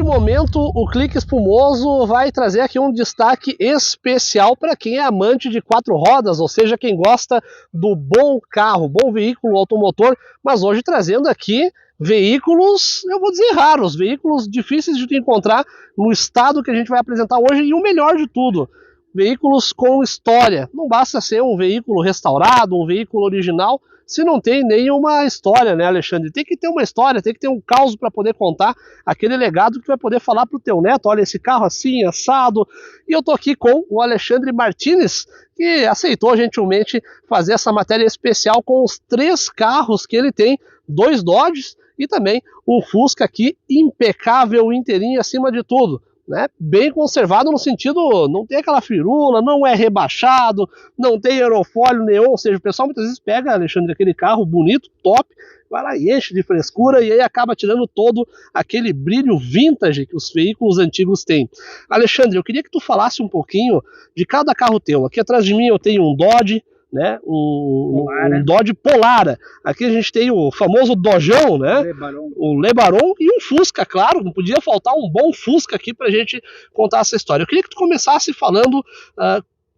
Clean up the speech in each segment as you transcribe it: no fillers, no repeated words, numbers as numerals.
momento, o Clique Espumoso vai trazer aqui um destaque especial para quem é amante de 4 rodas, ou seja, quem gosta do bom carro, bom veículo automotor, mas hoje trazendo aqui veículos, eu vou dizer raros, veículos difíceis de encontrar no estado que a gente vai apresentar hoje, e o melhor de tudo, veículos com história. Não basta ser um veículo restaurado, um veículo original, se não tem nenhuma história, né, Alexandre? Tem que ter uma história, tem que ter um caos para poder contar aquele legado que tu vai poder falar para o teu neto, olha esse carro assim, assado. E eu tô aqui com o Alexandre Martins, que aceitou gentilmente fazer essa matéria especial com os 3 carros que ele tem, 2 Dodges e também um Fusca aqui impecável, inteirinho, acima de tudo. Né, bem conservado no sentido, não tem aquela firula, não é rebaixado, não tem aerofólio neon, ou seja, o pessoal muitas vezes pega, Alexandre, aquele carro bonito, top, vai lá e enche de frescura e aí acaba tirando todo aquele brilho vintage que os veículos antigos têm. Alexandre, eu queria que tu falasse um pouquinho de cada carro teu. Aqui atrás de mim eu tenho um Dodge, né, um Dodge Polara. Aqui a gente tem o famoso Dojão, né, o Lebaron e um Fusca, claro, não podia faltar um bom Fusca aqui pra gente contar essa história. Eu queria que tu começasse falando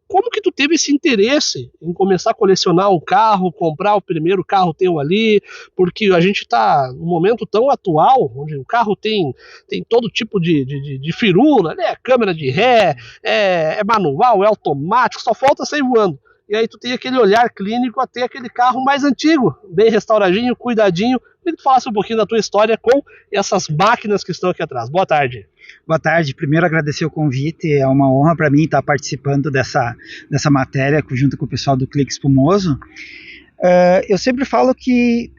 como que tu teve esse interesse em começar a colecionar um carro, comprar o primeiro carro teu ali, porque a gente está num momento tão atual, onde o carro tem todo tipo de firula, né, câmera de ré, é manual, é automático, só falta sair voando. E aí tu tem aquele olhar clínico a ter aquele carro mais antigo, bem restauradinho, cuidadinho. Queria que tu falasse um pouquinho da tua história com essas máquinas que estão aqui atrás. Boa tarde. Boa tarde. Primeiro agradecer o convite, é uma honra para mim estar participando dessa matéria junto com o pessoal do Clique Espumoso. Eu sempre falo que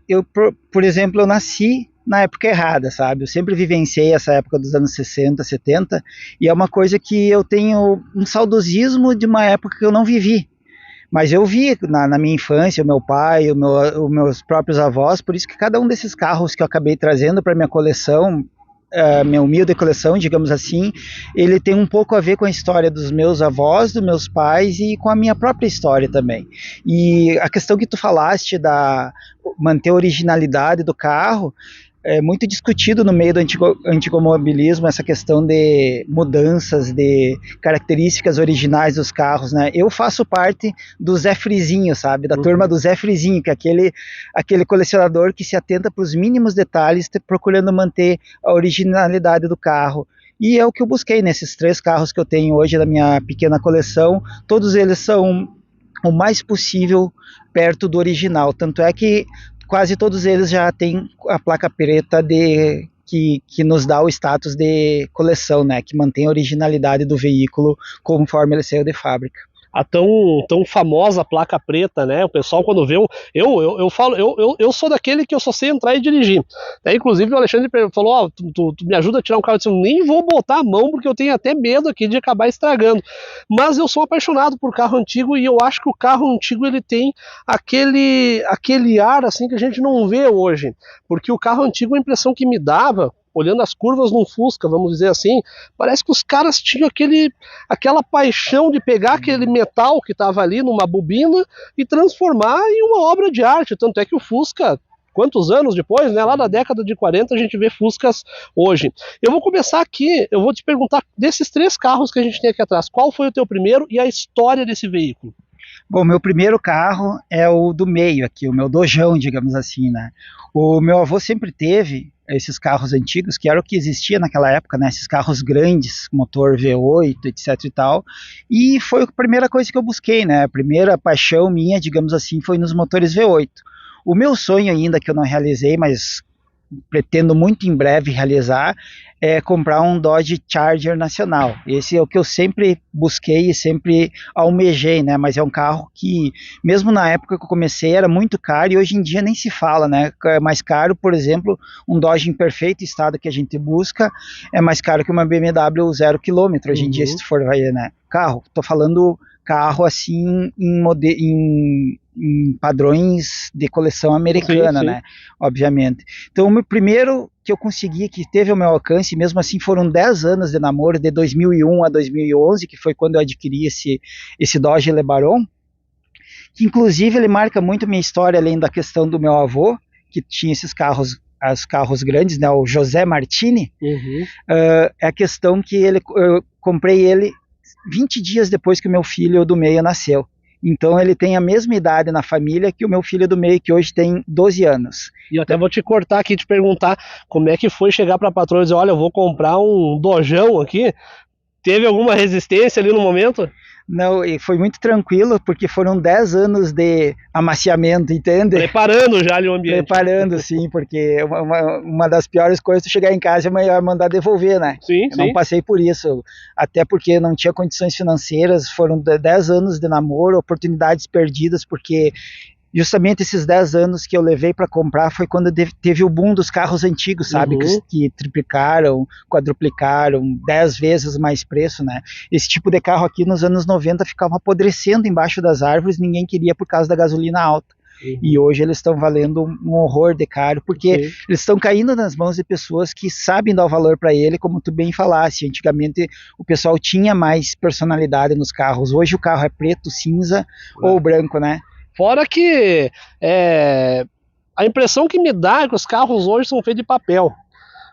por exemplo, eu nasci na época errada, sabe? Eu sempre vivenciei essa época dos anos 60, 70, e é uma coisa que eu tenho um saudosismo de uma época que eu não vivi. Mas eu vi na minha infância, o meu pai, os meus próprios avós, por isso que cada um desses carros que eu acabei trazendo para minha coleção, minha humilde coleção, digamos assim, ele tem um pouco a ver com a história dos meus avós, dos meus pais e com a minha própria história também. E a questão que tu falaste da manter a originalidade do carro, é muito discutido no meio do anticomobilismo essa questão de mudanças, de características originais dos carros, né? Eu faço parte do Zé Frizinho, sabe? Da turma do Zé Frizinho, que é aquele colecionador que se atenta para os mínimos detalhes, procurando manter a originalidade do carro. E é o que eu busquei nesses 3 carros que eu tenho hoje na minha pequena coleção. Todos eles são o mais possível perto do original, tanto é que quase todos eles já têm a placa preta que nos dá o status de coleção, né? Que mantém a originalidade do veículo conforme ele saiu de fábrica. A tão famosa placa preta, né? O pessoal quando vê, eu falo, eu sou daquele que eu só sei entrar e dirigir. Inclusive o Alexandre falou, tu me ajuda a tirar um carro, eu disse, eu nem vou botar a mão porque eu tenho até medo aqui de acabar estragando. Mas eu sou apaixonado por carro antigo e eu acho que o carro antigo ele tem aquele ar assim que a gente não vê hoje. Porque o carro antigo, a impressão que me dava, olhando as curvas num Fusca, vamos dizer assim, parece que os caras tinham aquela paixão de pegar aquele metal que estava ali numa bobina e transformar em uma obra de arte. Tanto é que o Fusca, quantos anos depois, né, lá na década de 40, a gente vê Fuscas hoje. Eu vou começar aqui, eu vou te perguntar, desses 3 carros que a gente tem aqui atrás, qual foi o teu primeiro e a história desse veículo? Bom, meu primeiro carro é o do meio aqui, o meu Dojão, digamos assim, né? O meu avô sempre teve esses carros antigos, que era o que existia naquela época, né? Esses carros grandes, motor V8, etc e tal. E foi a primeira coisa que eu busquei, né? A primeira paixão minha, digamos assim, foi nos motores V8. O meu sonho ainda, que eu não realizei, mas pretendo muito em breve realizar, é comprar um Dodge Charger nacional. Esse é o que eu sempre busquei e sempre almejei, né? Mas é um carro que, mesmo na época que eu comecei, era muito caro e hoje em dia nem se fala, né? É mais caro, por exemplo, um Dodge em perfeito estado que a gente busca, é mais caro que uma BMW 0 km hoje em dia, se tu for ver, né? Carro, tô falando carro assim em padrões de coleção americana, sim. Né? Obviamente. Então, o meu primeiro que eu consegui, que teve ao meu alcance, mesmo assim foram 10 anos de namoro, de 2001 a 2011, que foi quando eu adquiri esse Dodge Lebaron, que inclusive ele marca muito minha história, além da questão do meu avô, que tinha esses carros os carros grandes, né, o José Martini, é a questão que eu comprei ele 20 dias depois que o meu filho do meio nasceu. Então ele tem a mesma idade na família que o meu filho do meio, que hoje tem 12 anos. E eu até vou te cortar aqui e te perguntar como é que foi chegar para a patroa e dizer, olha, eu vou comprar um dojão aqui. Teve alguma resistência ali no momento? Não, e foi muito tranquilo, porque foram 10 anos de amaciamento, entende? Preparando já ali o ambiente. Preparando, sim, porque uma das piores coisas é chegar em casa e amanhã mandar devolver, né? Sim, eu não passei por isso, até porque não tinha condições financeiras, foram 10 anos de namoro, oportunidades perdidas, porque justamente esses 10 anos que eu levei para comprar foi quando teve o boom dos carros antigos, sabe? Que triplicaram, quadruplicaram, 10 vezes mais preço, né? Esse tipo de carro aqui nos anos 90 ficava apodrecendo embaixo das árvores, ninguém queria por causa da gasolina alta. E hoje eles estão valendo um horror de caro, porque eles estão caindo nas mãos de pessoas que sabem dar o valor para ele, como tu bem falaste. Antigamente o pessoal tinha mais personalidade nos carros, hoje o carro é preto, cinza ou branco, né? Fora que a impressão que me dá é que os carros hoje são feitos de papel,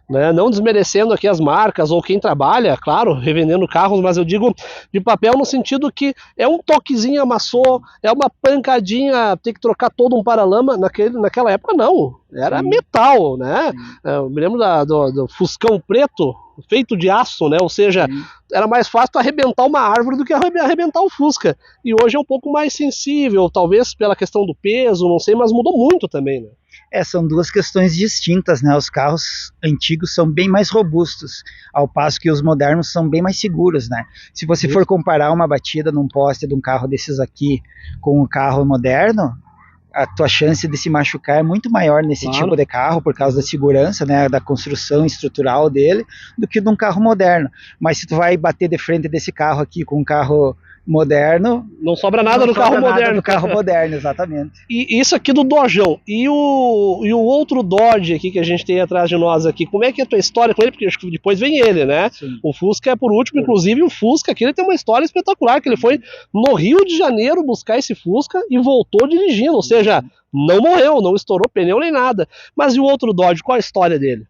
né? Não desmerecendo aqui as marcas ou quem trabalha, claro, revendendo carros, mas eu digo de papel no sentido que é um toquezinho amassou, é uma pancadinha, tem que trocar todo um paralama. Naquela época não, era metal, né? Eu me lembro do Fuscão preto, feito de aço, né? Ou seja, era mais fácil arrebentar uma árvore do que arrebentar o Fusca. E hoje é um pouco mais sensível, talvez pela questão do peso, não sei, mas mudou muito também, né? São duas questões distintas, né? Os carros antigos são bem mais robustos, ao passo que os modernos são bem mais seguros, né? Se você for comparar uma batida num poste de um carro desses aqui com um carro moderno, a tua chance de se machucar é muito maior nesse tipo de carro, por causa da segurança, né, da construção estrutural dele, do que de um carro moderno. Mas se tu vai bater de frente desse carro aqui com um carro moderno, não sobra nada do carro moderno. Do carro moderno, exatamente. E isso aqui do Dojão, e o outro Dodge aqui que a gente tem atrás de nós aqui, como é que é a tua história com ele? Porque acho que depois vem ele, né? Sim. O Fusca é por último, inclusive o Fusca aqui ele tem uma história espetacular, que ele foi no Rio de Janeiro buscar esse Fusca e voltou dirigindo, ou seja, não morreu, não estourou pneu nem nada. Mas e o outro Dodge, qual a história dele?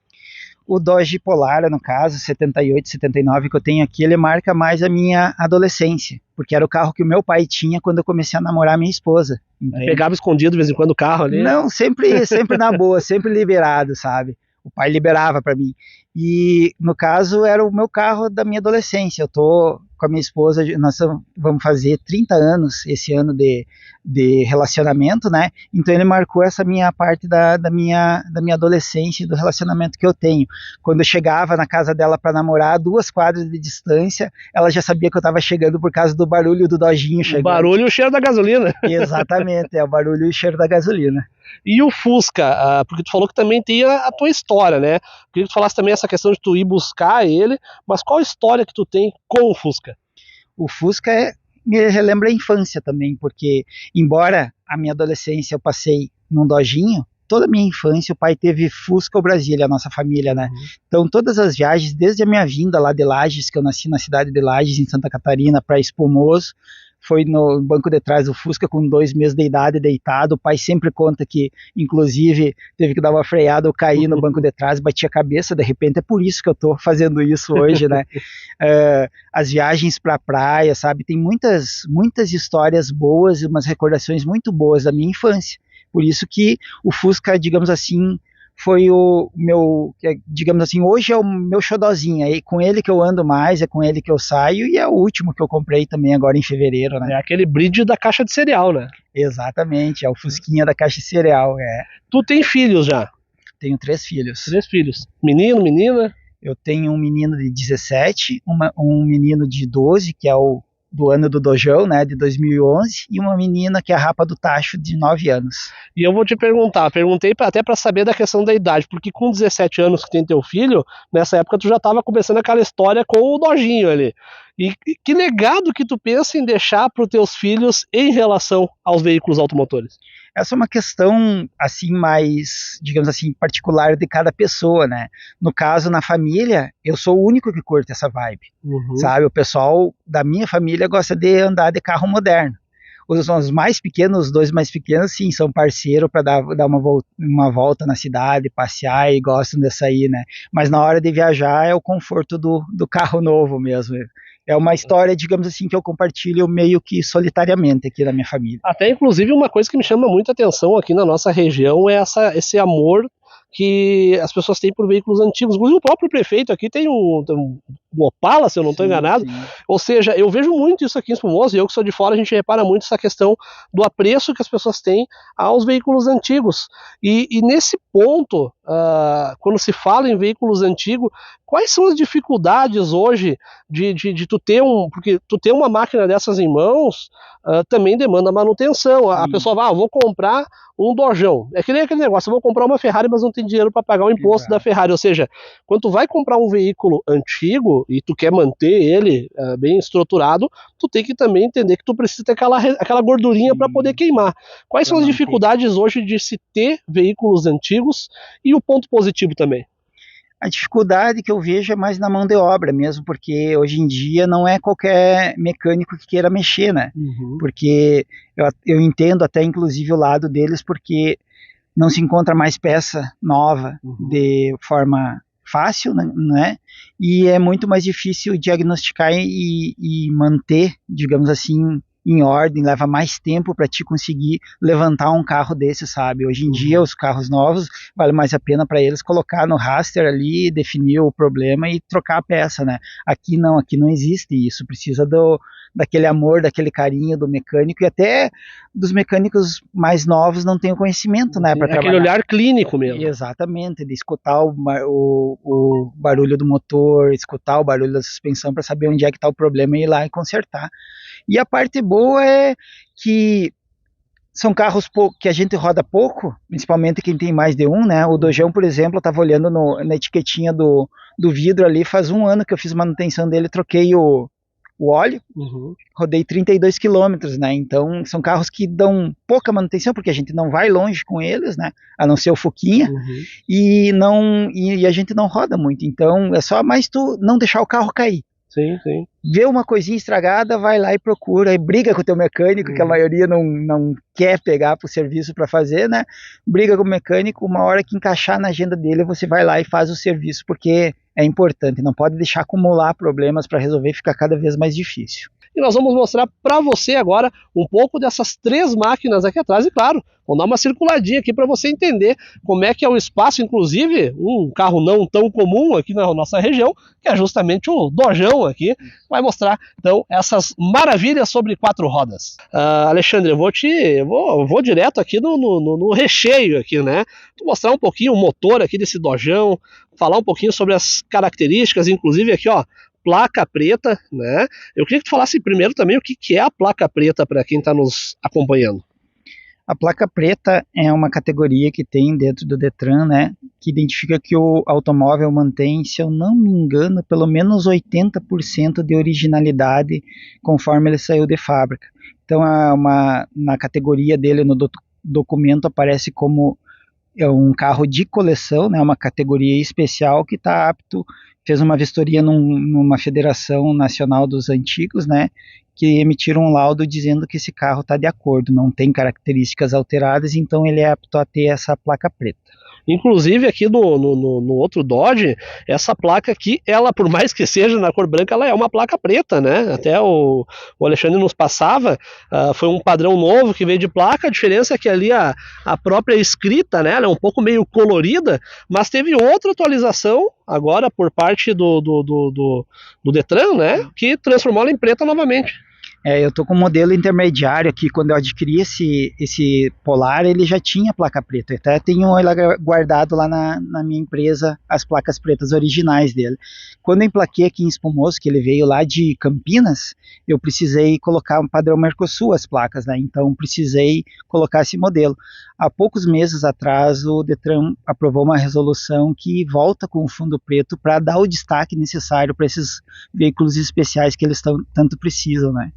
O Dodge Polara, no caso, 78, 79, que eu tenho aqui, ele marca mais a minha adolescência, porque era o carro que o meu pai tinha quando eu comecei a namorar minha esposa. Pegava escondido de vez em quando o carro ali? Não, sempre na boa, sempre liberado, sabe? O pai liberava para mim. E, no caso, era o meu carro da minha adolescência. Eu tô com a minha esposa, nós vamos fazer 30 anos esse ano de relacionamento, né? Então ele marcou essa minha parte da minha adolescência e do relacionamento que eu tenho. Quando eu chegava na casa dela para namorar, 2 quadras de distância, ela já sabia que eu estava chegando por causa do barulho do Dojinho chegando. O barulho e o cheiro da gasolina. Exatamente, é o barulho e o cheiro da gasolina. E o Fusca, porque tu falou que também tem a tua história, né? Queria que tu falasse também essa questão de tu ir buscar ele, mas qual a história que tu tem com o Fusca? O Fusca me relembra a infância também, porque embora a minha adolescência eu passei num Dojinho, toda a minha infância o pai teve Fusca ou Brasília, a nossa família, né? Então todas as viagens, desde a minha vinda lá de Lages, que eu nasci na cidade de Lages, em Santa Catarina, para Espumoso, foi no banco de trás do Fusca com 2 meses de idade, deitado. O pai sempre conta que, inclusive, teve que dar uma freada, eu caí no banco de trás, bati a cabeça, de repente é por isso que eu tô fazendo isso hoje, né? As viagens pra praia, sabe? Tem muitas histórias boas e umas recordações muito boas da minha infância. Por isso que o Fusca, digamos assim, foi o meu, digamos assim, hoje é o meu xodozinho, é com ele que eu ando mais, é com ele que eu saio, e é o último que eu comprei também agora em fevereiro, né? É aquele bridge da caixa de cereal, né? Exatamente, é o Fusquinha da caixa de cereal, é. Tu tem filhos já? Tenho 3 filhos. 3 filhos. Menino, menina? Eu tenho um menino de 17, um menino de 12, que é o do ano do Dojão, né, de 2011, e uma menina que é a Rapa do Tacho, de 9 anos. E eu vou te perguntar, perguntei até para saber da questão da idade, porque com 17 anos que tem teu filho, nessa época tu já estava começando aquela história com o Dojinho ali. E que legado que tu pensa em deixar para os teus filhos em relação aos veículos automotores? Essa é uma questão, assim, mais, digamos assim, particular de cada pessoa, né? No caso, na família, eu sou o único que curte essa vibe, sabe? O pessoal da minha família gosta de andar de carro moderno. os mais pequenos, os dois mais pequenos, sim, são parceiros para dar uma volta na cidade, passear e gostam de sair, né? Mas na hora de viajar é o conforto do carro novo mesmo. É uma história, digamos assim, que eu compartilho meio que solitariamente aqui na minha família. Até, inclusive, uma coisa que me chama muita atenção aqui na nossa região é esse amor que as pessoas têm por veículos antigos. Inclusive o próprio prefeito aqui tem um Opala, se eu não estou enganado. Sim. Ou seja, eu vejo muito isso aqui em Espumoso, e eu que sou de fora, a gente repara muito essa questão do apreço que as pessoas têm aos veículos antigos. E nesse ponto, quando se fala em veículos antigos, quais são as dificuldades hoje de tu ter porque tu ter uma máquina dessas em mãos também demanda manutenção. A pessoa vai, vou comprar um Dojão. É que nem aquele negócio, eu vou comprar uma Ferrari, mas não tem dinheiro para pagar o imposto da Ferrari. Ou seja, quando tu vai comprar um veículo antigo e tu quer manter ele bem estruturado, tu tem que também entender que tu precisa ter aquela gordurinha para poder queimar. Quais são as dificuldades hoje de se ter veículos antigos e o ponto positivo também? A dificuldade que eu vejo é mais na mão de obra mesmo, porque hoje em dia não é qualquer mecânico que queira mexer, né? Porque eu entendo até inclusive o lado deles, porque não se encontra mais peça nova de forma fácil, né? E é muito mais difícil diagnosticar e manter, digamos assim, em ordem, leva mais tempo para te conseguir levantar um carro desse, sabe? Hoje em dia, os carros novos, vale mais a pena para eles colocar no raster ali, definir o problema e trocar a peça, né? Aqui não existe isso, precisa daquele amor, daquele carinho do mecânico, e até dos mecânicos mais novos não tem o conhecimento, né, para trabalhar. Aquele olhar clínico mesmo. Exatamente, de escutar o barulho do motor, escutar o barulho da suspensão para saber onde é que está o problema e ir lá e consertar. E a parte boa é que são carros que a gente roda pouco, principalmente quem tem mais de um, né? O Dojão, por exemplo, eu estava olhando na etiquetinha do vidro ali, faz 1 ano que eu fiz manutenção dele, troquei o óleo, rodei 32 quilômetros, né? Então são carros que dão pouca manutenção, porque a gente não vai longe com eles, né? A não ser o Fuquinha, e a gente não roda muito. Então é só mais tu não deixar o carro cair. Sim. Vê uma coisinha estragada, vai lá e procura, e briga com o teu mecânico, que a maioria não quer pegar pro serviço para fazer, né? Briga com o mecânico, uma hora que encaixar na agenda dele, você vai lá e faz o serviço, porque é importante, não pode deixar acumular problemas para resolver, ficar cada vez mais difícil. E nós vamos mostrar para você agora um pouco dessas 3 máquinas aqui atrás, e claro, vamos dar uma circuladinha aqui para você entender como é que é o espaço, inclusive um carro não tão comum aqui na nossa região, que é justamente o Dojão aqui, vai mostrar então essas maravilhas sobre 4 rodas. Alexandre, eu vou direto aqui no recheio aqui, né? Vou mostrar um pouquinho o motor aqui desse Dojão, falar um pouquinho sobre as características, inclusive aqui, ó, placa preta, né? Eu queria que tu falasse primeiro também o que é a placa preta para quem está nos acompanhando. A placa preta é uma categoria que tem dentro do Detran, né, que identifica que o automóvel mantém, se eu não me engano, pelo menos 80% de originalidade conforme ele saiu de fábrica. Então, na categoria dele, no documento, aparece como um carro de coleção, né, uma categoria especial que está apto, fez uma vistoria numa Federação Nacional dos Antigos, né, que emitiram um laudo dizendo que esse carro está de acordo, não tem características alteradas, então ele é apto a ter essa placa preta. Inclusive aqui no outro Dodge, essa placa aqui, ela por mais que seja na cor branca, ela é uma placa preta, né? Até o Alexandre nos passava, foi um padrão novo que veio de placa, a diferença é que ali a própria escrita, né, ela é um pouco meio colorida, mas teve outra atualização agora por parte do Detran, né, que transformou ela em preta novamente. Eu estou com um modelo intermediário aqui. Quando eu adquiri esse Polar, ele já tinha placa preta. Eu até tenho ele guardado lá na minha empresa, as placas pretas originais dele. Quando eu emplaquei aqui em Espumoso, que ele veio lá de Campinas, eu precisei colocar um padrão Mercosul as placas, né? Então precisei colocar esse modelo. Há poucos meses atrás, o Detran aprovou uma resolução que volta com o fundo preto para dar o destaque necessário para esses veículos especiais que eles tanto precisam, né?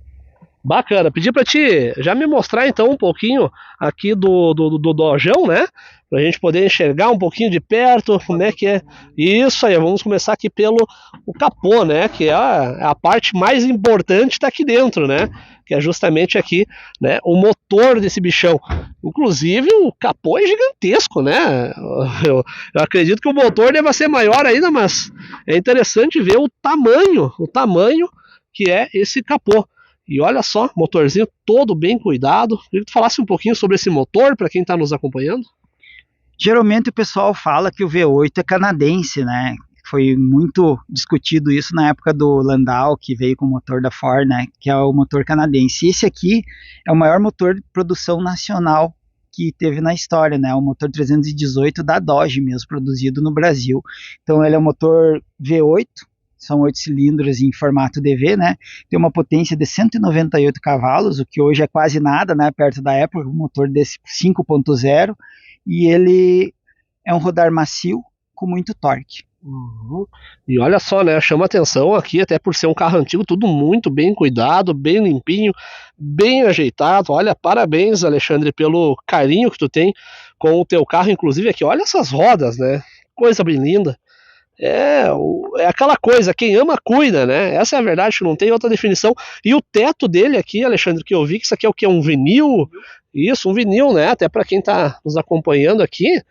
Bacana, pedi para ti já me mostrar então um pouquinho aqui do Dojão, né? para a gente poder enxergar um pouquinho de perto como é que é. Isso aí, vamos começar aqui pelo o capô, né, que é a parte mais importante está aqui dentro, né, que é justamente aqui, né, o motor desse bichão. Inclusive o capô é gigantesco, né, eu acredito que o motor deva ser maior ainda, mas é interessante ver o tamanho que é esse capô. E olha só, motorzinho todo bem cuidado. Queria que tu falasse um pouquinho sobre esse motor para quem está nos acompanhando. Geralmente o pessoal fala que o V8 é canadense, né? Foi muito discutido isso na época do Landau, que veio com o motor da Ford, né? Que é o motor canadense. E esse aqui é o maior motor de produção nacional que teve na história, né? O motor 318 da Dodge mesmo, produzido no Brasil. Então ele é um motor V8, são 8 cilindros em formato DV, né? Tem uma potência de 198 cavalos, o que hoje é quase nada, né? Perto da época, um motor desse 5.0, e ele é um rodar macio com muito torque. Uhum. E olha só, né? Chama atenção aqui, até por ser um carro antigo, tudo muito bem cuidado, bem limpinho, bem ajeitado. Olha, parabéns, Alexandre, pelo carinho que tu tem com o teu carro, inclusive aqui. Olha essas rodas, né? Coisa bem linda. É aquela coisa, quem ama cuida, né? Essa é a verdade, não tem outra definição. E o teto dele aqui, Alexandre, que eu vi que isso aqui é o que? Um vinil? Isso, um vinil, né? Até para quem está nos acompanhando aqui,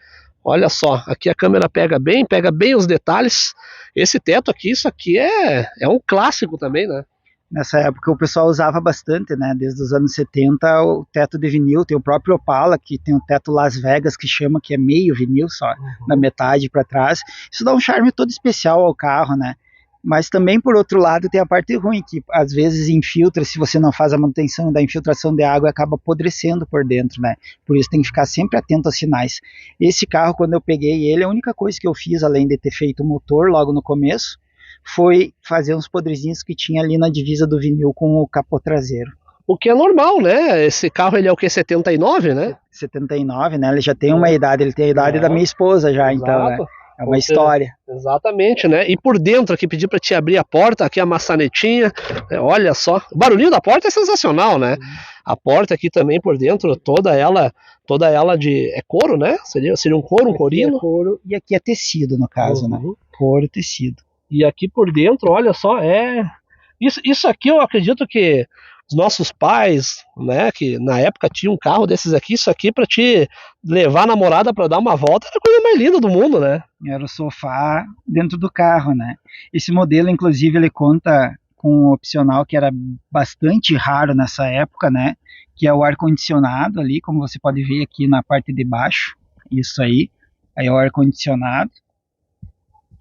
olha só, aqui a câmera pega bem os detalhes. Esse teto aqui, isso aqui é um clássico também, né? Nessa época o pessoal usava bastante, né? Desde os anos 70, o teto de vinil. Tem o próprio Opala, que tem o teto Las Vegas, que chama, que é meio vinil só, na metade para trás. Isso dá um charme todo especial ao carro, né? Mas também, por outro lado, tem a parte ruim, que às vezes infiltra, se você não faz a manutenção da infiltração de água, acaba apodrecendo por dentro, né? Por isso tem que ficar sempre atento aos sinais. Esse carro, quando eu peguei ele, a única coisa que eu fiz, além de ter feito o motor logo no começo, foi fazer uns podrezinhos que tinha ali na divisa do vinil com o capô traseiro. O que é normal, né? Esse carro, ele é o que? 79, né? 79, né? Ele já tem uma idade, ele tem a idade da minha esposa já, exato. Então, né? É uma história. Exatamente, né? E por dentro aqui, pedir para te abrir a porta, aqui a maçanetinha, olha só. O barulhinho da porta é sensacional, né? A porta aqui também por dentro, toda ela de... é couro, né? Seria um couro, um corino. É couro, e aqui é tecido, no caso, né? Couro, tecido. E aqui por dentro, olha só, isso aqui eu acredito que os nossos pais, né, que na época tinham um carro desses aqui, isso aqui para te levar a namorada para dar uma volta era a coisa mais linda do mundo, né? Era o sofá dentro do carro, né? Esse modelo, inclusive, ele conta com um opcional que era bastante raro nessa época, né? Que é o ar-condicionado ali, como você pode ver aqui na parte de baixo, isso aí é o ar-condicionado,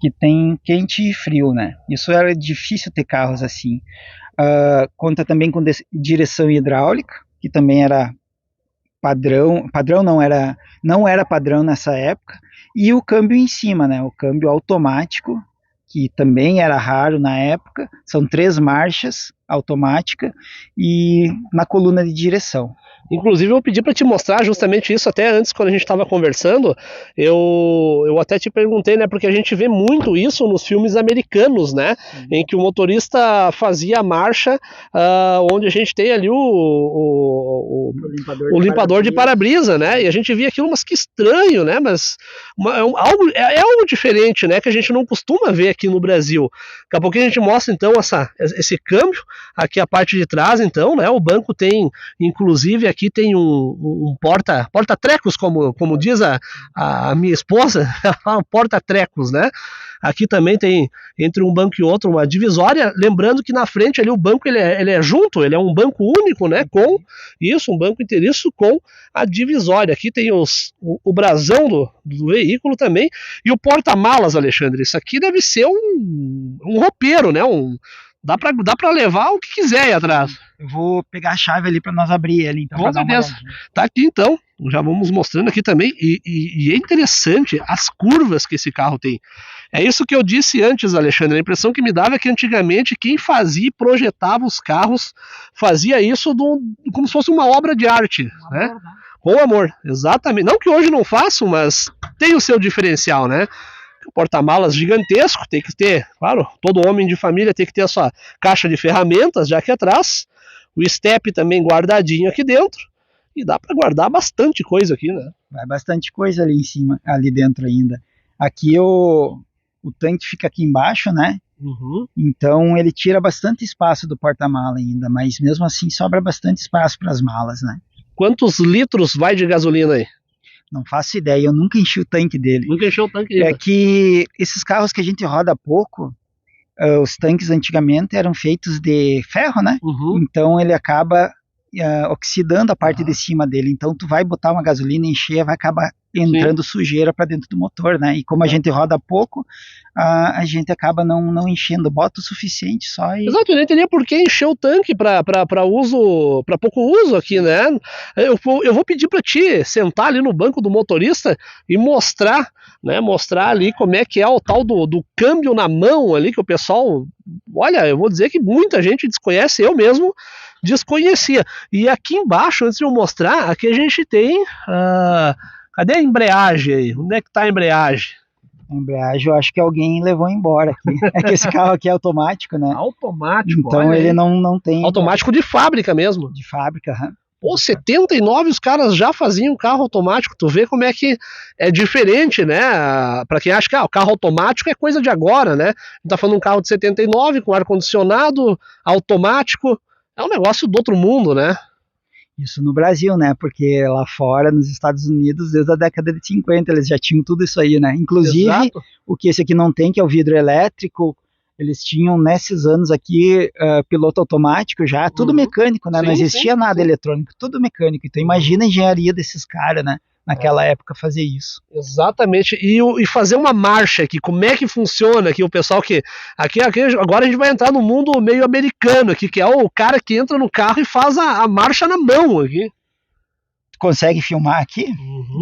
que tem quente e frio, né? Isso era difícil ter carros assim. Conta também com direção hidráulica, que também era padrão não era padrão nessa época, e o câmbio em cima, né? O câmbio automático, que também era raro na época. São 3 marchas automática e na coluna de direção. Inclusive eu pedi para te mostrar justamente isso até antes, quando a gente estava conversando, eu até te perguntei, né, porque a gente vê muito isso nos filmes americanos, né, em que o motorista fazia a marcha, onde a gente tem ali o limpador de para-brisa, né, e a gente via aquilo, mas que estranho, né, mas é algo diferente, né, que a gente não costuma ver aqui no Brasil. Daqui a pouquinho a gente mostra então esse câmbio, aqui a parte de trás então, né, o banco tem, inclusive aqui tem um porta-trecos, como diz a minha esposa, porta-trecos, né? Aqui também tem, entre um banco e outro, uma divisória, lembrando que na frente ali o banco ele é junto, ele é um banco único, né? Com isso, um banco inteiriço com a divisória. Aqui tem o brasão do veículo também, e o porta-malas, Alexandre. Isso aqui deve ser um roupeiro, né? Dá pra levar o que quiser aí atrás. Eu vou pegar a chave ali para nós abrir ele, então. Com certeza. Tá aqui então. Já vamos mostrando aqui também. E é interessante as curvas que esse carro tem. É isso que eu disse antes, Alexandre. A impressão que me dava é que antigamente quem fazia e projetava os carros fazia isso como se fosse uma obra de arte, né? Com amor, exatamente. Não que hoje não façam, mas tem o seu diferencial, né? O porta-malas gigantesco, tem que ter, claro, todo homem de família tem que ter a sua caixa de ferramentas já aqui atrás, o step também guardadinho aqui dentro, E dá para guardar bastante coisa aqui, né? Vai bastante coisa ali em cima, ali dentro ainda. Aqui o tanque fica aqui embaixo, né? Uhum. Então ele tira bastante espaço do porta-mala ainda, mas mesmo assim sobra bastante espaço para as malas, né? Quantos litros vai de gasolina aí? Não faço ideia, eu nunca enchi o tanque dele. Nunca encheu o tanque É ainda. que esses carros que a gente roda pouco, os tanques antigamente eram feitos de ferro, né? Uhum. Então ele acaba oxidando a parte Ah. de cima dele. Então tu vai botar uma gasolina, encher, vai acabar entrando sujeira para dentro do motor, né? E como a gente roda pouco, a gente acaba não enchendo, bota o suficiente só e... Exato, eu não entendi por que encher o tanque para uso, para pouco uso aqui, né? Eu vou pedir para ti sentar ali no banco do motorista e mostrar, né? Mostrar ali como é que é o tal do câmbio na mão ali, que o pessoal, olha, eu vou dizer que muita gente desconhece, eu mesmo desconhecia. E aqui embaixo, antes de eu mostrar, aqui a gente tem, cadê a embreagem aí? Onde é que tá a embreagem? A embreagem eu acho que alguém levou embora aqui. É que esse carro aqui é automático, né? Automático, então ele não tem... Automático de fábrica mesmo. De fábrica, Pô, 79 os caras já faziam carro automático. Tu vê como é que é diferente, né? Pra quem acha que o carro automático é coisa de agora, né? A gente tá falando de um carro de 79 com ar-condicionado, automático. É um negócio do outro mundo, né? Isso no Brasil, né? Porque lá fora, nos Estados Unidos, desde a década de 50, eles já tinham tudo isso aí, né? Inclusive, Exato. O que esse aqui não tem, que é o vidro elétrico, eles tinham nesses anos aqui piloto automático já, tudo mecânico, né? Não existia nada eletrônico, tudo mecânico. Então imagina a engenharia desses caras, né? Naquela época fazer isso. Exatamente. E fazer uma marcha aqui, como é que funciona aqui o pessoal que... Aqui agora a gente vai entrar no mundo meio americano aqui, que é o cara que entra no carro e faz a marcha na mão aqui. Tu consegue filmar aqui?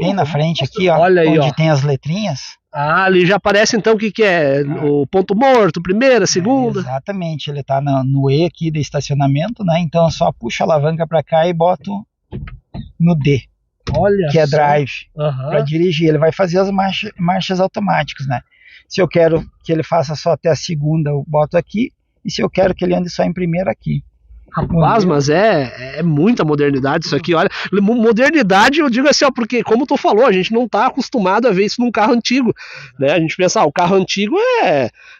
Bem na frente aqui, ó. Olha aí, onde tem as letrinhas. Ah, ali já aparece então o que é o ponto morto, primeira, segunda. Exatamente, ele tá no E aqui de estacionamento, né? Então eu só puxo a alavanca para cá e boto no D. Olha que é drive, para dirigir. Ele vai fazer as marchas automáticas, né? Se eu quero que ele faça só até a segunda, eu boto aqui. E se eu quero que ele ande só em primeira, aqui. Rapaz, mas é muita modernidade isso aqui, olha. Modernidade, eu digo assim, ó, porque como tu falou, a gente não tá acostumado a ver isso num carro antigo, né? A gente pensa, o carro antigo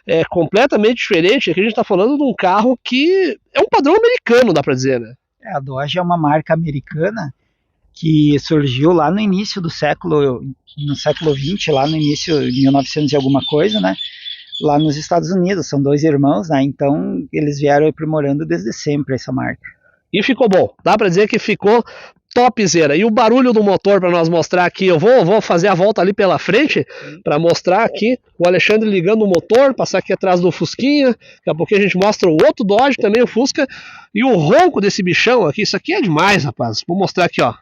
é completamente diferente. Aqui a gente tá falando de um carro que é um padrão americano, dá pra dizer, né? A Dodge é uma marca americana que surgiu lá no início do século, no século XX, lá no início de 1900 e alguma coisa, né? Lá nos Estados Unidos, são dois irmãos, né? Então eles vieram aprimorando desde sempre essa marca. E ficou bom, dá pra dizer que ficou topzera. E o barulho do motor para nós mostrar aqui, eu vou fazer a volta ali pela frente para mostrar aqui o Alexandre ligando o motor, passar aqui atrás do Fusquinha, daqui a pouquinho a gente mostra o outro Dodge também, o Fusca, e o ronco desse bichão aqui, isso aqui é demais, rapaz. Vou mostrar aqui, ó.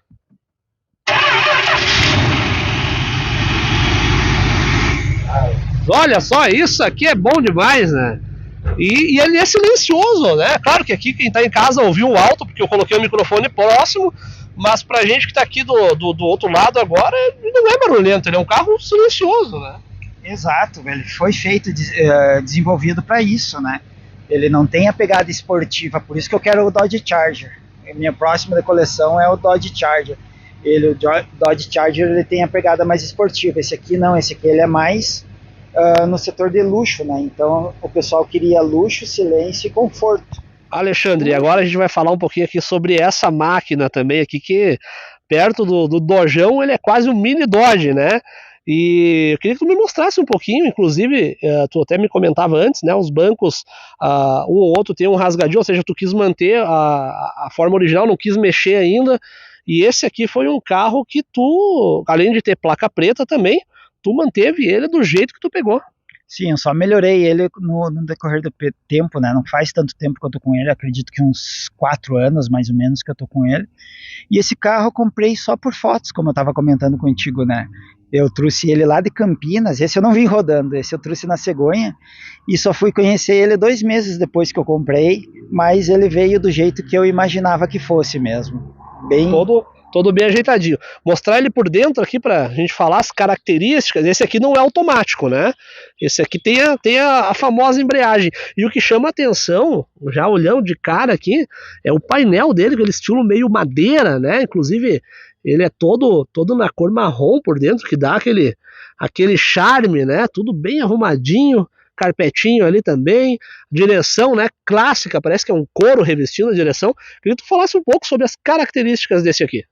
Olha só, isso aqui é bom demais, né? E ele é silencioso, né? Claro que aqui quem tá em casa ouviu o alto, porque eu coloquei o microfone próximo, mas pra gente que tá aqui do outro lado agora, ele não é barulhento, ele é um carro silencioso, né? Exato, ele foi feito, desenvolvido para isso, né? Ele não tem a pegada esportiva, por isso que eu quero o Dodge Charger. A minha próxima da coleção é o Dodge Charger. O Dodge Charger ele tem a pegada mais esportiva, esse aqui não, esse aqui ele é mais no setor de luxo, né? Então o pessoal queria luxo, silêncio e conforto. Alexandre, agora a gente vai falar um pouquinho aqui sobre essa máquina também aqui, que perto do Dojão ele é quase um mini Dodge, né? E eu queria que tu me mostrasse um pouquinho, inclusive, tu até me comentava antes, né? Os bancos, um ou outro tem um rasgadinho, ou seja, tu quis manter a forma original, não quis mexer ainda. E esse aqui foi um carro que tu, além de ter placa preta também, tu manteve ele do jeito que tu pegou. Sim, eu só melhorei ele no decorrer do tempo, né? Não faz tanto tempo que eu tô com ele, acredito que uns 4 anos mais ou menos que eu tô com ele. E esse carro eu comprei só por fotos, como eu tava comentando contigo, né? Eu trouxe ele lá de Campinas, esse eu não vim rodando, esse eu trouxe na cegonha e só fui conhecer ele 2 meses depois que eu comprei, mas ele veio do jeito que eu imaginava que fosse mesmo. todo bem ajeitadinho. Mostrar ele por dentro aqui pra gente falar as características. Esse aqui não é automático, né? Esse aqui tem a famosa embreagem. E o que chama atenção, já olhando de cara aqui, é o painel dele, aquele estilo meio madeira, né? Inclusive, ele é todo na cor marrom por dentro, que dá aquele charme, né? Tudo bem arrumadinho. Carpetinho ali também, direção, né, clássica, parece que é um couro revestindo a direção. Queria que tu falasse um pouco sobre as características desse aqui.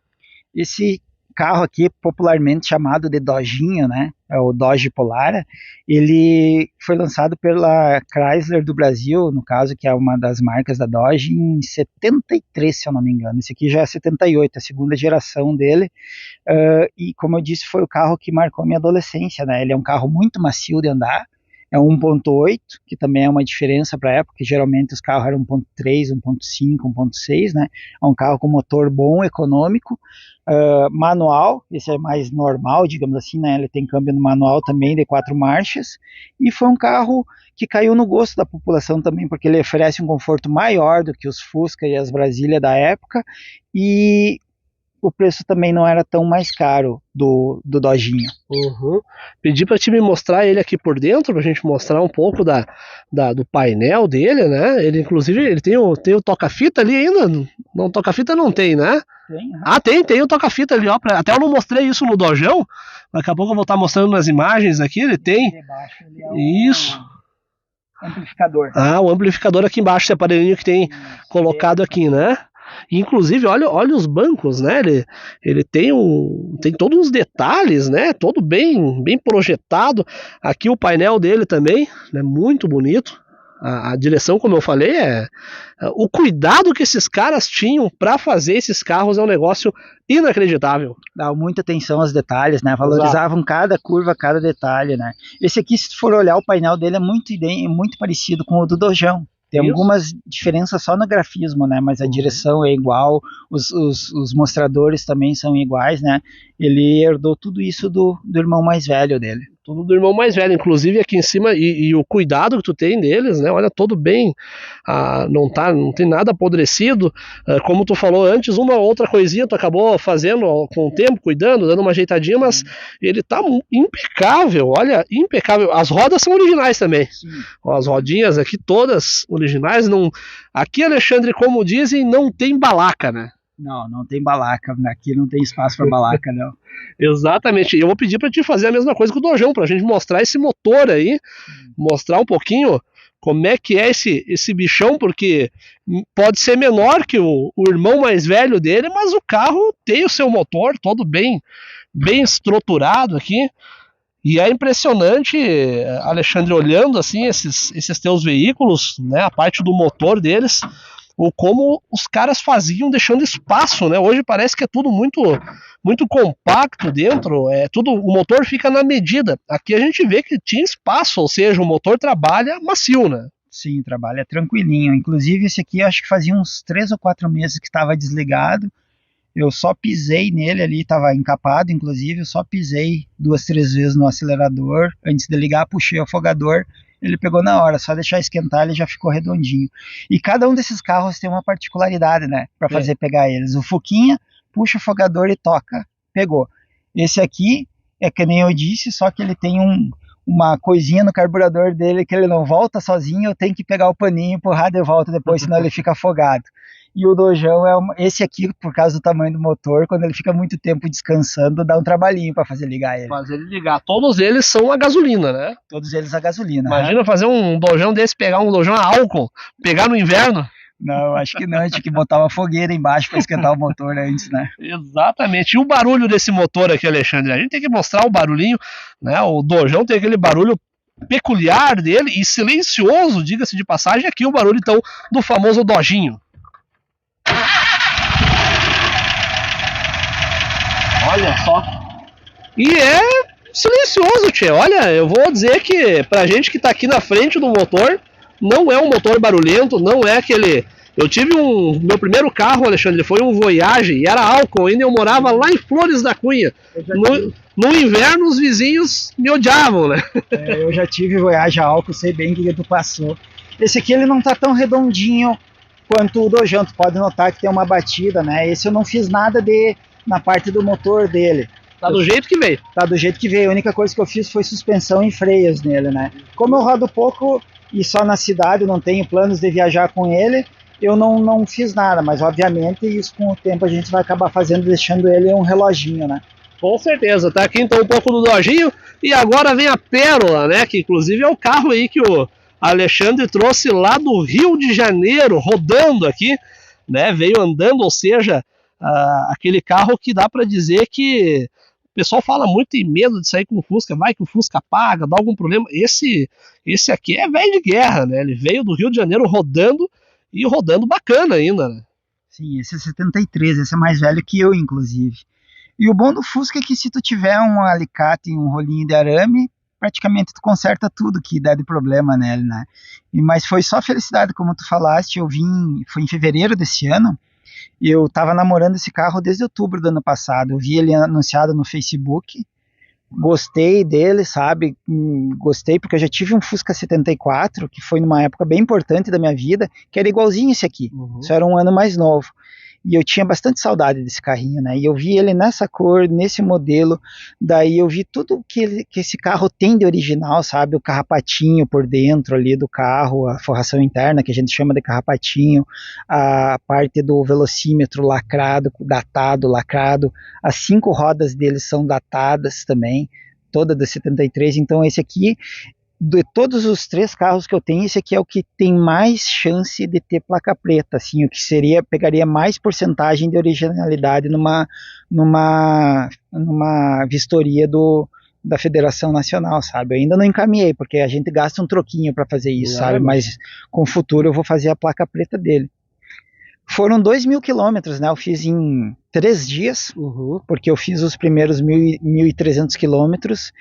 Esse carro aqui, popularmente chamado de Dodginho, né, é o Dodge Polara, ele foi lançado pela Chrysler do Brasil, no caso, que é uma das marcas da Dodge, em 73, se eu não me engano. Esse aqui já é 78, a segunda geração dele, e como eu disse, foi o carro que marcou minha adolescência, né, ele é um carro muito macio de andar. É um 1.8, que também é uma diferença para a época, que geralmente os carros eram 1.3, 1.5, 1.6, né? É um carro com motor bom, econômico, manual, esse é mais normal, digamos assim, né? Ele tem câmbio no manual também, de 4 marchas, e foi um carro que caiu no gosto da população também, porque ele oferece um conforto maior do que os Fusca e as Brasília da época, e o preço também não era tão mais caro do Dodginho. Uhum. Pedi para te me mostrar ele aqui por dentro, pra gente mostrar um pouco do painel dele, né? Ele, inclusive, ele tem o toca-fita ali ainda. Não, toca-fita não tem, né? Tem, né? Ah, tem o toca-fita ali, ó. Até eu não mostrei isso no Dojão. Daqui a pouco eu vou estar mostrando nas imagens aqui. Ele tem. Debaixo, ele é isso. Amplificador. Ah, o amplificador aqui embaixo, esse aparelhinho que tem colocado aqui, né? Inclusive, olha os bancos, né? Ele tem todos os detalhes, né? Todo bem projetado. Aqui o painel dele também, né? Muito bonito. A direção, como eu falei, o cuidado que esses caras tinham para fazer esses carros é um negócio inacreditável. Dá muita atenção aos detalhes, né? Valorizavam cada curva, cada detalhe, né? Esse aqui, se tu for olhar, o painel dele é muito parecido com o do Dojão. Tem algumas diferenças só no grafismo, né? Mas a direção é igual, os mostradores também são iguais, né? Ele herdou tudo isso do irmão mais velho dele. Tudo do irmão mais velho, inclusive aqui em cima, e o cuidado que tu tem deles, né? Olha, todo bem, não tem nada apodrecido, como tu falou antes, uma outra coisinha tu acabou fazendo com o tempo, cuidando, dando uma ajeitadinha, mas ele tá impecável, olha, impecável. As rodas são originais também. Ó, as rodinhas aqui todas originais, não, aqui, Alexandre, como dizem, não tem balaca, né? Não tem balaca, aqui não tem espaço para balaca, não. Exatamente, eu vou pedir para te fazer a mesma coisa que o Dojão, pra gente mostrar esse motor aí, mostrar um pouquinho como é que é esse bichão, porque pode ser menor que o irmão mais velho dele, mas o carro tem o seu motor todo bem estruturado aqui, e é impressionante, Alexandre, olhando assim esses teus veículos, né, a parte do motor deles, ou como os caras faziam deixando espaço, né? Hoje parece que é tudo muito compacto dentro, o motor fica na medida. Aqui a gente vê que tinha espaço, ou seja, o motor trabalha macio, né? Sim, trabalha tranquilinho. Inclusive esse aqui acho que fazia uns 3 ou 4 meses que estava desligado. Eu só pisei nele ali, estava encapado, inclusive, eu só pisei 2, 3 vezes no acelerador. Antes de ligar, puxei o afogador. Ele pegou na hora, só deixar esquentar ele já ficou redondinho. E cada um desses carros tem uma particularidade, né, para fazer pegar eles. O Fuquinha puxa o afogador e toca, pegou. Esse aqui é que nem eu disse, só que ele tem uma coisinha no carburador dele que ele não volta sozinho, eu tenho que pegar o paninho e empurrar de volta depois, senão ele fica afogado. E o Dojão esse aqui, por causa do tamanho do motor, quando ele fica muito tempo descansando, dá um trabalhinho para fazer ligar ele. Fazer ele ligar. Todos eles são a gasolina, né? Todos eles a gasolina. Imagina fazer um Dojão desse, pegar um Dojão a álcool, pegar no inverno. Não, acho que não, tinha que botar uma fogueira embaixo para esquentar o motor antes, né? Exatamente. E o barulho desse motor aqui, Alexandre? A gente tem que mostrar o barulhinho, né? O Dojão tem aquele barulho peculiar dele e silencioso, diga-se de passagem, aqui o barulho então do famoso Dojinho. Olha só. E é silencioso, tchê. Olha, eu vou dizer que pra gente que tá aqui na frente do motor, não é um motor barulhento, não é aquele... Eu tive meu primeiro carro, Alexandre, foi um Voyage, e era álcool ainda, eu morava lá em Flores da Cunha. No inverno os vizinhos me odiavam, né? Eu já tive Voyage a álcool, sei bem o que tu passou. Esse aqui ele não tá tão redondinho quanto o Dojão, tu pode notar que tem uma batida, né? Esse eu não fiz nada de na parte do motor dele. Tá do jeito que veio. Tá do jeito que veio. A única coisa que eu fiz foi suspensão e freios nele, né? Como eu rodo pouco e só na cidade, não tenho planos de viajar com ele, eu não fiz nada, mas obviamente isso com o tempo a gente vai acabar fazendo, deixando ele um reloginho, né? Com certeza, tá aqui então um pouco do Dojinho, e agora vem a Pérola, né, que inclusive é o carro aí que o Alexandre trouxe lá do Rio de Janeiro, rodando aqui, né, veio andando, ou seja, aquele carro que dá para dizer que o pessoal fala muito em medo de sair com o Fusca, vai que o Fusca apaga, dá algum problema. Esse aqui é velho de guerra, né? Ele veio do Rio de Janeiro rodando e rodando bacana ainda, né? Sim, esse é 73, esse é mais velho que eu, inclusive. E o bom do Fusca é que se tu tiver um alicate e um rolinho de arame, praticamente tu conserta tudo que dá de problema nele, né? Mas foi só felicidade, como tu falaste, foi em fevereiro desse ano, e eu tava namorando esse carro desde outubro do ano passado. Eu vi ele anunciado no Facebook, gostei dele, sabe? Gostei porque eu já tive um Fusca 74, que foi numa época bem importante da minha vida, que era igualzinho esse aqui, só era um ano mais novo. E eu tinha bastante saudade desse carrinho, né? E eu vi ele nessa cor, nesse modelo, daí eu vi tudo que esse carro tem de original, sabe? O carrapatinho por dentro ali do carro, a forração interna, que a gente chama de carrapatinho, a parte do velocímetro lacrado, datado, lacrado, as 5 rodas dele são datadas também, toda da 73, então esse aqui, de todos os 3 carros que eu tenho, esse aqui é o que tem mais chance de ter placa preta, assim, o que pegaria mais porcentagem de originalidade numa vistoria da Federação Nacional, sabe? Eu ainda não encaminhei, porque a gente gasta um troquinho para fazer isso, sabe? Mas com o futuro eu vou fazer a placa preta dele. Foram 2.000 quilômetros, né? Eu fiz em 3 dias, porque eu fiz os primeiros 1.300 quilômetros.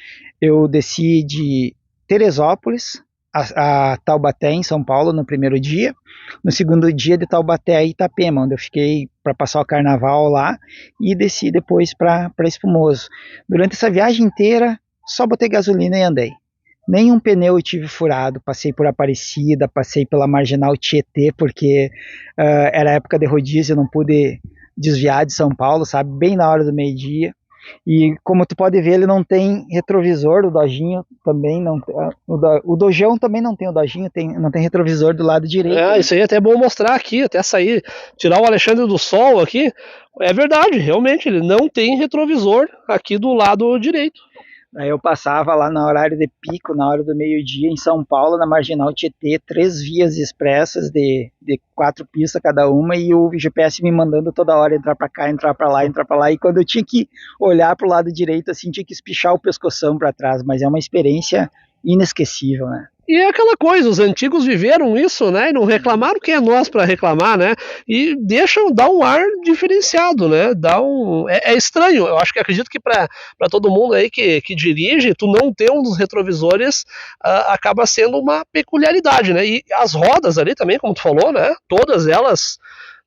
Eu desci de Teresópolis a Taubaté, em São Paulo, no primeiro dia. No segundo dia, de Taubaté a Itapema, onde eu fiquei para passar o carnaval lá, e desci depois para Espumoso. Durante essa viagem inteira, só botei gasolina e andei. Nenhum pneu eu tive furado, passei por Aparecida, passei pela Marginal Tietê, porque era época de rodízio, eu não pude desviar de São Paulo, sabe, bem na hora do meio-dia. E como tu pode ver, ele não tem retrovisor, o Dojinho também não, o Dojão também não tem, o Dojinho não tem retrovisor do lado direito. Isso aí é até bom mostrar aqui, até sair, tirar o Alexandre do sol aqui. É verdade, realmente, ele não tem retrovisor aqui do lado direito. Aí eu passava lá no horário de pico, na hora do meio-dia, em São Paulo, na Marginal Tietê, 3 vias expressas de 4 pistas cada uma, e o GPS me mandando toda hora entrar para cá, entrar para lá, e quando eu tinha que olhar para o lado direito, assim, tinha que espichar o pescoção para trás, mas é uma experiência inesquecível, né? E é aquela coisa, os antigos viveram isso, né, e não reclamaram, quem é nós para reclamar, né, e dá um ar diferenciado, né, é estranho, eu acredito que para todo mundo aí que dirige, tu não ter um dos retrovisores acaba sendo uma peculiaridade, né, e as rodas ali também, como tu falou, né, todas elas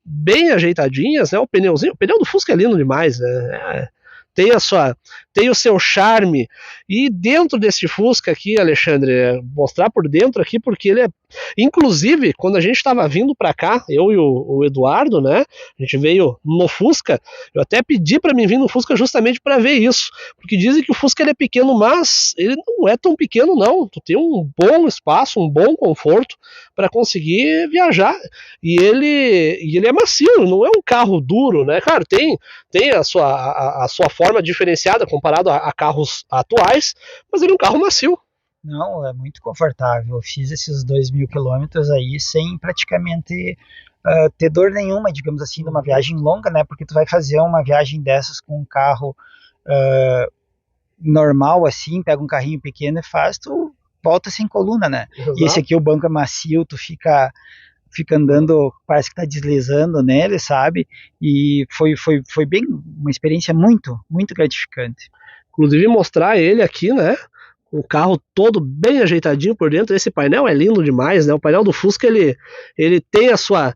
bem ajeitadinhas, né, o pneu do Fusca é lindo demais, né, tem o seu charme. E dentro desse Fusca aqui, Alexandre, mostrar por dentro aqui, porque ele é, inclusive, quando a gente estava vindo para cá, eu e o Eduardo, né, a gente veio no Fusca, eu até pedi para mim vir no Fusca justamente para ver isso, porque dizem que o Fusca ele é pequeno, mas ele não é tão pequeno não, tu tem um bom espaço, um bom conforto para conseguir viajar, e ele é macio, não é um carro duro, né, claro, tem a sua forma diferenciada comparado a carros atuais, mas ele é um carro macio. Não, é muito confortável. Eu fiz esses 2.000 quilômetros aí sem praticamente ter dor nenhuma, digamos assim, numa viagem longa, né? Porque tu vai fazer uma viagem dessas com um carro normal, assim, pega um carrinho pequeno e faz, tu volta sem coluna, né? Exato. E esse aqui, o banco é macio, tu fica andando, parece que tá deslizando nele, sabe? E foi bem uma experiência muito, muito gratificante. Inclusive mostrar ele aqui, né? O carro todo bem ajeitadinho por dentro. Esse painel é lindo demais, né? O painel do Fusca, ele tem a sua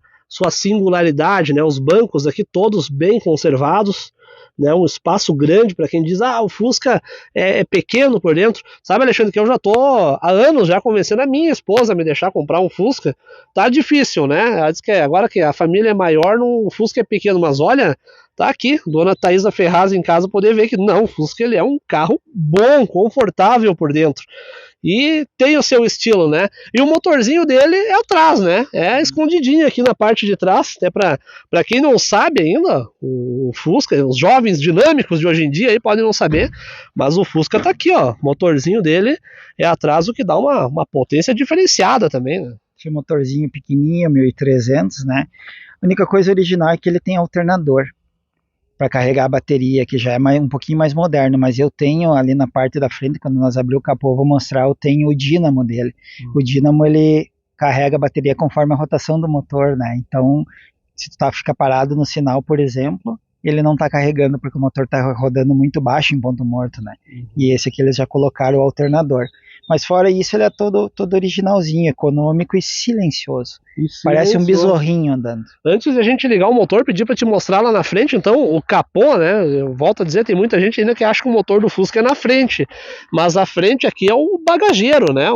singularidade, né? Os bancos aqui todos bem conservados. né, um espaço grande para quem diz, o Fusca é pequeno por dentro. Sabe, Alexandre, que eu já tô há anos já convencendo a minha esposa a me deixar comprar um Fusca. Tá difícil, né? Ela diz que agora que a família é maior, o Fusca é pequeno, mas olha, tá aqui, dona Thaisa Ferraz em casa poder ver que não, o Fusca ele é um carro bom, confortável por dentro. E tem o seu estilo, né? E o motorzinho dele é atrás, né? É escondidinho aqui na parte de trás. Até para quem não sabe ainda, o Fusca, os jovens dinâmicos de hoje em dia aí podem não saber, mas o Fusca tá aqui, ó. O motorzinho dele é atrás, o que dá uma potência diferenciada também, né? Esse motorzinho pequenininho, 1300, né? A única coisa original é que ele tem alternador para carregar a bateria, que já é um pouquinho mais moderno, mas eu tenho ali na parte da frente, quando nós abrir o capô, eu vou mostrar, eu tenho o dínamo dele. O dínamo, ele carrega a bateria conforme a rotação do motor, né? Então, se tu fica parado no sinal, por exemplo, ele não está carregando porque o motor está rodando muito baixo em ponto morto, né? E esse aqui eles já colocaram o alternador. Mas fora isso, ele é todo originalzinho, econômico e silencioso. Parece um besorrinho andando. Antes de a gente ligar o motor, pedir para te mostrar lá na frente, então, o capô, né? Eu volto a dizer, tem muita gente ainda que acha que o motor do Fusca é na frente. Mas a frente aqui é o bagageiro, né?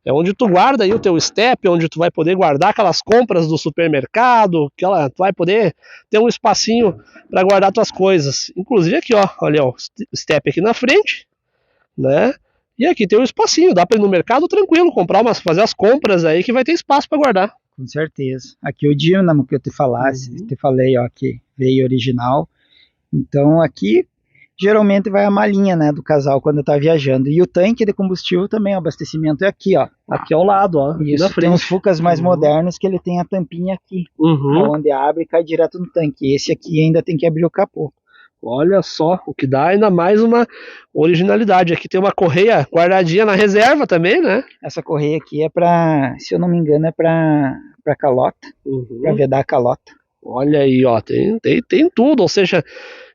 É onde tu guarda aí o teu step, onde tu vai poder guardar aquelas compras do supermercado, tu vai poder ter um espacinho para guardar tuas coisas. Inclusive aqui, ó, olha, ó, o step aqui na frente, né? E aqui tem um espacinho, dá para ir no mercado tranquilo, fazer as compras aí que vai ter espaço para guardar. Com certeza. Aqui o dínamo que eu te falei, ó, que veio original. Então aqui geralmente vai a malinha, né, do casal quando tá viajando. E o tanque de combustível também, o abastecimento é aqui, ó. Aqui ao lado, ó. Isso, tem uns Fucas mais modernos que ele tem a tampinha aqui, onde abre e cai direto no tanque. Esse aqui ainda tem que abrir o capô. Olha só, o que dá ainda mais uma originalidade. Aqui tem uma correia guardadinha na reserva também, né? Essa correia aqui é para, se eu não me engano, é para calota, para vedar a calota. Olha aí, ó, tem tudo, ou seja,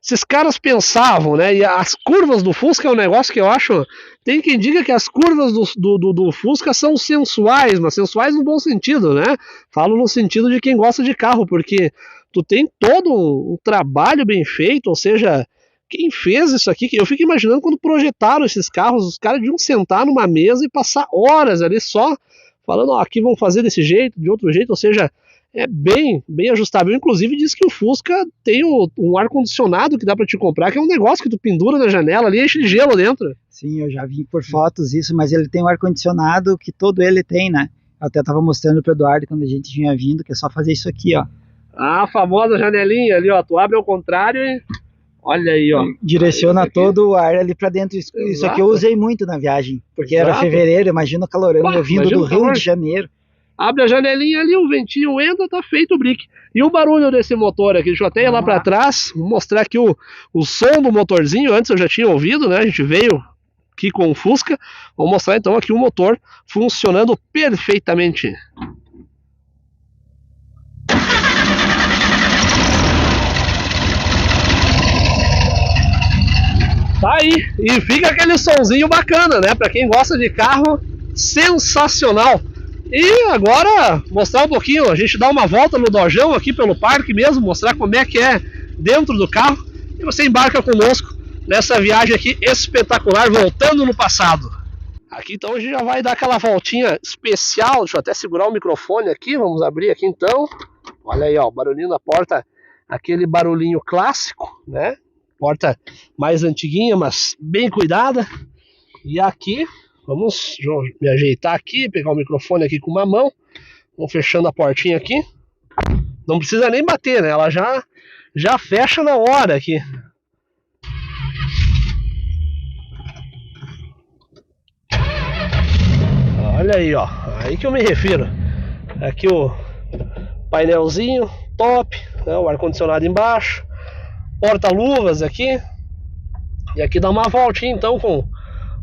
esses caras pensavam, né, e as curvas do Fusca é um negócio que eu acho, tem quem diga que as curvas do Fusca são sensuais, mas sensuais no bom sentido, né, falo no sentido de quem gosta de carro, porque tu tem todo um trabalho bem feito, ou seja, quem fez isso aqui, eu fico imaginando quando projetaram esses carros, os caras deviam sentar numa mesa e passar horas ali só, falando, ó, aqui vão fazer desse jeito, de outro jeito, ou seja, é bem ajustável. Inclusive diz que o Fusca tem um ar-condicionado que dá para te comprar, que é um negócio que tu pendura na janela ali e enche de gelo dentro. Sim, eu já vi por fotos isso, mas ele tem um ar-condicionado que todo ele tem, né? Eu até tava mostrando pro Eduardo quando a gente vinha vindo, que é só fazer isso aqui, ó. A famosa janelinha ali, ó, tu abre ao contrário e olha aí, ó. Direciona todo o ar ali pra dentro. Isso aqui eu usei muito na viagem, porque era fevereiro, imagina o calorão, eu vindo do Rio de Janeiro. Abre a janelinha ali, o ventinho entra, tá feito o brick. E o barulho desse motor aqui, deixa eu até ir lá pra trás, vou mostrar aqui o som do motorzinho, antes eu já tinha ouvido, né, a gente veio aqui com o Fusca, vou mostrar então aqui o motor funcionando perfeitamente. Tá aí, e fica aquele sonzinho bacana, né, pra quem gosta de carro, sensacional. E agora, mostrar um pouquinho, a gente dá uma volta no dojão aqui pelo parque mesmo, mostrar como é que é dentro do carro, e você embarca conosco nessa viagem aqui espetacular, voltando no passado. Aqui então a gente já vai dar aquela voltinha especial, deixa eu até segurar o microfone aqui, vamos abrir aqui então. Olha aí, ó, o barulhinho da porta, aquele barulhinho clássico, né? Porta mais antiguinha, mas bem cuidada. E aqui... Vamos me ajeitar aqui, pegar o microfone aqui com uma mão. Vamos fechando a portinha aqui. Não precisa nem bater, né? Ela já fecha na hora aqui. Olha aí, ó. Aí que eu me refiro. Aqui o painelzinho top, né? O ar-condicionado embaixo. Porta-luvas aqui. E aqui dá uma voltinha então com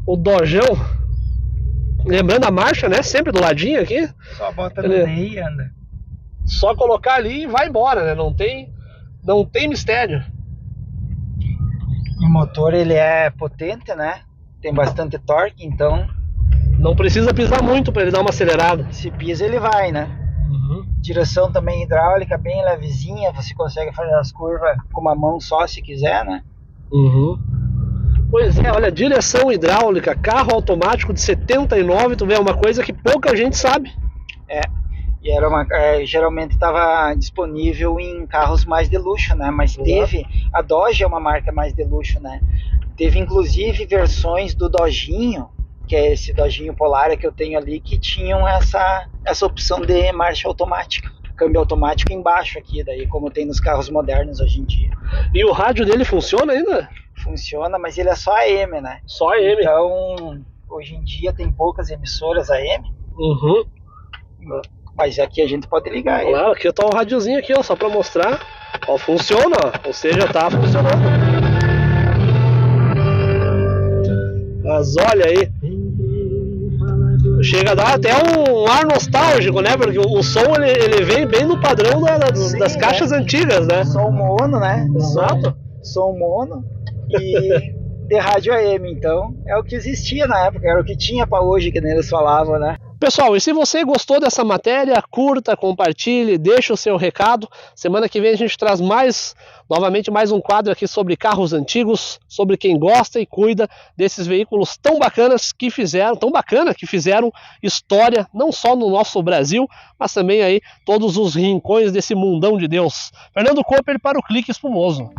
o dojão. Lembrando a marcha, né? Sempre do ladinho aqui. Só bota no meio e anda. Só colocar ali e vai embora, né? Não tem mistério. O motor, ele é potente, né? Tem bastante torque, então... Não precisa pisar muito para ele dar uma acelerada. Se pisa, ele vai, né? Uhum. Direção também hidráulica, bem levezinha, você consegue fazer as curvas com uma mão só se quiser, né? Uhum. Pois é, olha, direção hidráulica, carro automático de 79, tu vê, é uma coisa que pouca gente sabe. E era geralmente estava disponível em carros mais de luxo, né? Mas teve, a Dodge é uma marca mais de luxo, né? Teve inclusive versões do Dodginho, que é esse Dodginho Polara que eu tenho ali, que tinham essa opção de marcha automática, câmbio automático embaixo aqui, daí como tem nos carros modernos hoje em dia. E o rádio dele funciona ainda? Funciona, mas ele é só AM, né? Só AM. Então, hoje em dia tem poucas emissoras AM. Uhum. Mas aqui a gente pode ligar ele. Claro, aqui tá um radiozinho aqui, ó, só pra mostrar. Ó, funciona, ó. Ou seja, tá funcionando. Mas olha aí. Chega a dar até um ar nostálgico, né? Porque o som ele vem bem no padrão das caixas antigas, né? Som mono, né? Exato. Som mono e de rádio AM, então é o que existia na época, era o que tinha pra hoje, que nem eles falavam, né? Pessoal, e se você gostou dessa matéria, curta, compartilhe, deixa o seu recado. Semana que vem a gente traz novamente mais um quadro aqui sobre carros antigos, sobre quem gosta e cuida desses veículos tão bacanas que fizeram história, não só no nosso Brasil, mas também aí todos os rincões desse mundão de Deus. Fernando Cooper para o Clique Espumoso.